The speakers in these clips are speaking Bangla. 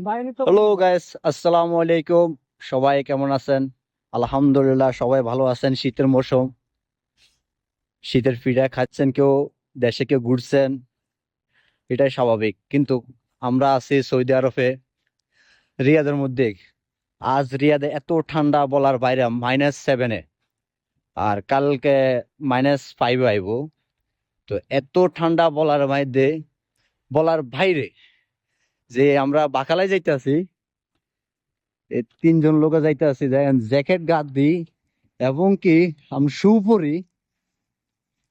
হ্যালো গাইস, আসসালামু আলাইকুম। সবাই কেমন আছেন? আলহামদুলিল্লাহ সবাই ভালো আছেন। শীতের মৌসুম, শীতের পিঠা খাচ্ছেন, কেউ দেশে, কেউ ঘুরছেন, এটাই স্বাভাবিক। কিন্তু আমরা আছি সৌদি আরবে, রিয়াদের মধ্যে। আজ রিয়াদে এত ঠান্ডা বলার বাইরে, -7-এ, আর কালকে -5 আইব। তো এত ঠান্ডা বলার মধ্যে, বলার বাইরে, যে আমরা বাকালায় যাইতেছি, এই 3 জন লোকে যাইতে আছি, জ্যাকেট গাদ দিই এবং কি আমি শু পরি,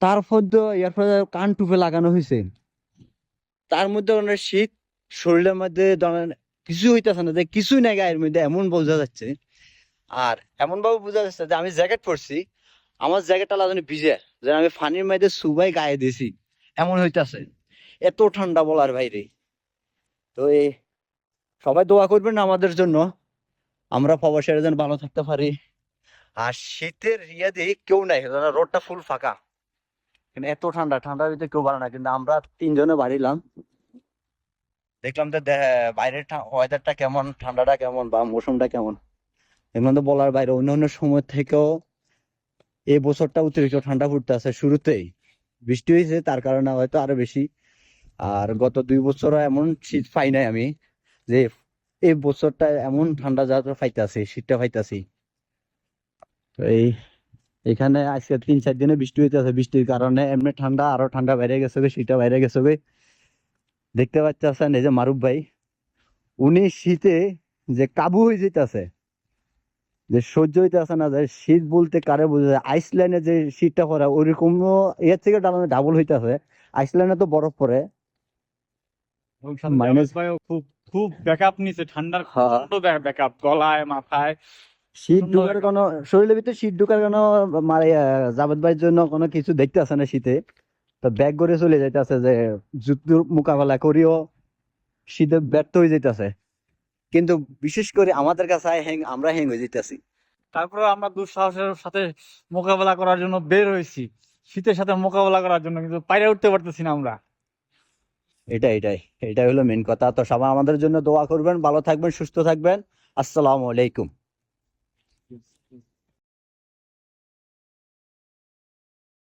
তারপর এরপরে কান টুপে লাগানো হয়েছে। তার মধ্যে অনেক শীত, শরীরের মধ্যে ধরেন কিছু হইতেছে না, যে কিছুই নাই গায়ের মধ্যে, এমন বোঝা যাচ্ছে। আর এমন ভাবে বোঝা যাচ্ছে যে আমি জ্যাকেট পরছি, আমার জ্যাকেটটা লাগানো ভিজে, যে আমি ফানির মধ্যে সুবাই গায়ে দিছি, এমন হইতাছে। এত ঠান্ডা বলার বাইরে। তো এই সবাই দোয়া করবেন আমাদের জন্য, আমরা প্রবাসীরা যেন ভালো থাকতে পারি। আর শীতের রিয়াদে কেউ নাই, রোডটা ফুল ফাঁকা, কিন্তু এত ঠান্ডা, ঠান্ডার ভিতরে কেউ পারে না। কিন্তু আমরা 3 জনে বাড়িলাম, দেখলাম তো বাইরের ওয়েদারটা কেমন, ঠান্ডাটা কেমন বা মৌসুমটা কেমন, এগুলো তো বলার বাইরে। অন্যান্য সময় থেকেও এই বছরটা অতিরিক্ত ঠান্ডা পড়তে আছে। শুরুতেই বৃষ্টি হয়েছে, তার কারণে হয়তো আরো বেশি। আর গত 2 বছরও এমন শীত পাই নাই আমি, যে এই বছরটা এমন ঠান্ডা যা পাইতাছি, শীতটা পাইতাছি। তো এখানে আজকে 3-4 দিনে বৃষ্টি হইতেছে, বৃষ্টির কারণে এমনি ঠান্ডা, আরো ঠান্ডা বাইরে গেছে, শীতটা বাইরে গেছে। দেখতে পাচ্ছেন এই যে মারুফ ভাই, উনি শীতে যে কাবু হয়ে যেতেছে, যে সহ্য হইতেছে না, যে শীত বলতে কারে বোঝা যায়। আইসল্যান্ডে যে শীতটা পড়ে ওইরকম, এর থেকে ডাবল হইতেছে। আইসল্যান্ডে তো বরফ পড়ে এবং সাথে জাভেদ মাইনাস। ভাইও খুব খুব ব্যাকআপ নিছে, ঠান্ডার প্রচন্ড ব্যাকআপ, গলায় মাথায় শীত প্রচন্ড ঢুকার ব্যাকআপ। কোনো, শরীরের ভিতরে শীত ঢুকার কোনো মানে জাভেদ ভাইয়ের জন্য কোনো কিছু দেখতে আসে না শীতে। তো ব্যাগ করে চলে যাইতেছে, যে যুদ্ধ মোকাবেলা করিও শীতে ব্যর্থ হয়ে যাইতেছে। কিন্তু বিশেষ করে আমাদের কাছে আমরা হ্যাং হয়ে যাইতেছি। তারপরে আমরা দুঃসাহসের সাথে মোকাবেলা করার জন্য বের হয়েছি, শীতের সাথে মোকাবেলা করার জন্য, কিন্তু পাইরে উঠতে পারতেছি না আমরা। এটাই এটাই হলো মেন কথা। তো সবাই আমাদের জন্য দোয়া করবেন, ভালো থাকবেন, সুস্থ থাকবেন। আসসালামু আলাইকুম।